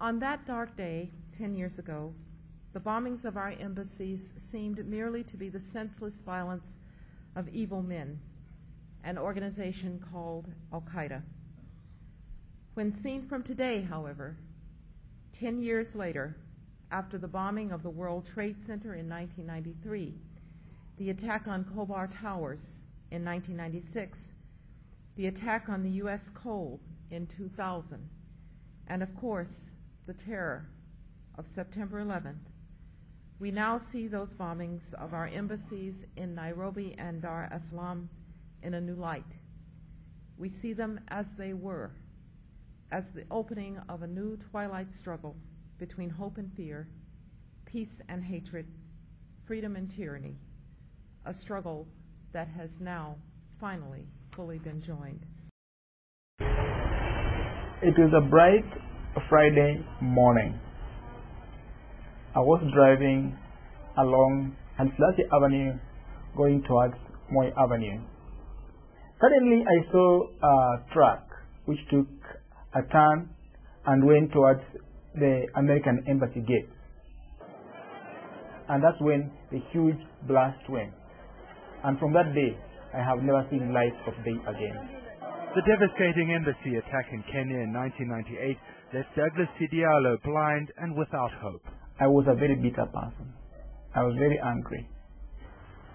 On that dark day, 10 years ago, the bombings of our embassies seemed merely to be the senseless violence of evil men, an organization called Al-Qaeda. When seen from today, however, 10 years later, after the bombing of the World Trade Center in 1993, the attack on Khobar Towers in 1996, the attack on the U.S. Cole in 2000, and of course, the terror of September 11th, we now see those bombings of our embassies in Nairobi and Dar es Salaam in a new light. We see them as they were, as the opening of a new twilight struggle between hope and fear, peace and hatred, freedom and tyranny, a struggle that has now finally fully been joined. It is a bright Friday morning. I was driving along Hanslati Avenue going towards Moi Avenue. Suddenly I saw a truck which took a turn and went towards the American Embassy gate. And that's when the huge blast went. And from that day, I have never seen light of day again. The devastating embassy attack in Kenya in 1998 left Douglas Sidialo blind and without hope. I was a very bitter person. I was very angry.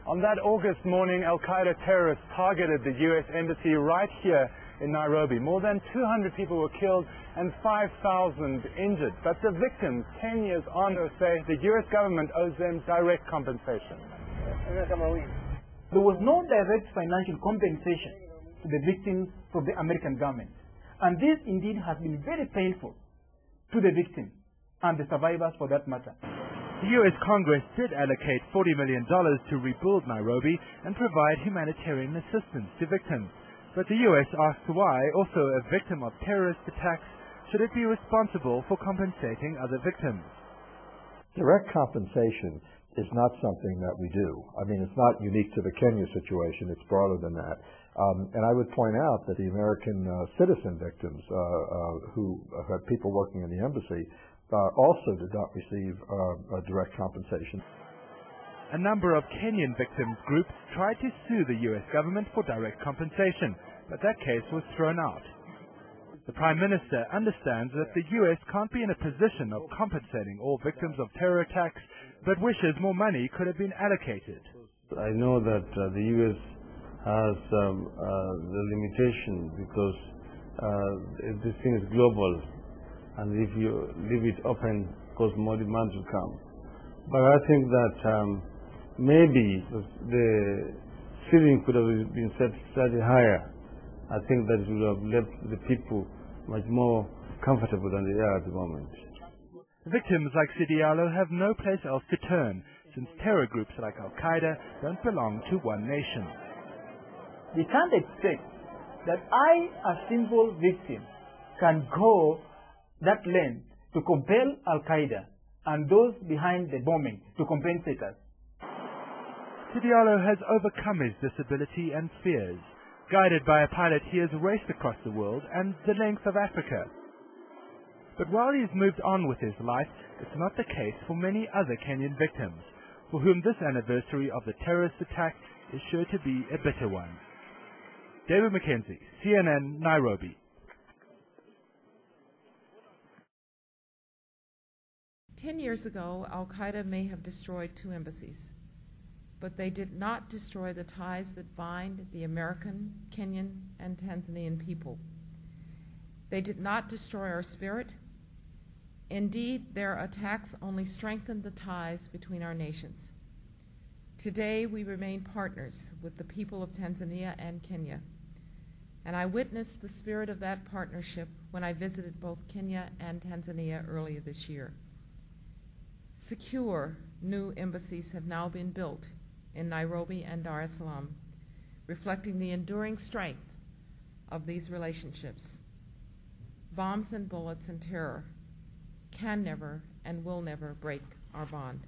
On that August morning, Al-Qaeda terrorists targeted the U.S. Embassy right here in Nairobi. More than 200 people were killed and 5,000 injured. But the victims, 10 years on, say the U.S. government owes them direct compensation. There was no direct financial compensation to the victims from the American government. And this indeed has been very painful to the victims and the survivors for that matter. The U.S. Congress did allocate $40 million to rebuild Nairobi and provide humanitarian assistance to victims. But the U.S. asked why, also a victim of terrorist attacks, should it be responsible for compensating other victims? Direct compensation is not something that we do. I mean, it's not unique to the Kenya situation, it's broader than that. And I would point out that the American citizen victims who had people working in the embassy also did not receive direct compensation. A number of Kenyan victims groups tried to sue the U.S. government for direct compensation, but that case was thrown out. The Prime Minister understands that the U.S. can't be in a position of compensating all victims of terror attacks, but wishes more money could have been allocated. I know that the U.S. has the limitation because this thing is global, and if you leave it open, of course, more demands will come. But I think that maybe the ceiling could have been set slightly higher. I think that it would have left the people much more comfortable than they are at the moment. Victims like Sidialo have no place else to turn, since terror groups like Al-Qaeda don't belong to one nation. We can't expect that I, a simple victim, can go that length to compel Al-Qaeda and those behind the bombing to compensate us. Sidialo has overcome his disability and fears. Guided by a pilot, he has raced across the world and the length of Africa. But while he's moved on with his life, it's not the case for many other Kenyan victims, for whom this anniversary of the terrorist attack is sure to be a bitter one. David Mackenzie, CNN, Nairobi. 10 years ago, Al-Qaeda may have destroyed 2 embassies, but they did not destroy the ties that bind the American, Kenyan, and Tanzanian people. They did not destroy our spirit. Indeed, their attacks only strengthened the ties between our nations. Today, we remain partners with the people of Tanzania and Kenya, and I witnessed the spirit of that partnership when I visited both Kenya and Tanzania earlier this year. Secure new embassies have now been built in Nairobi and Dar es Salaam, reflecting the enduring strength of these relationships. Bombs and bullets and terror can never and will never break our bond.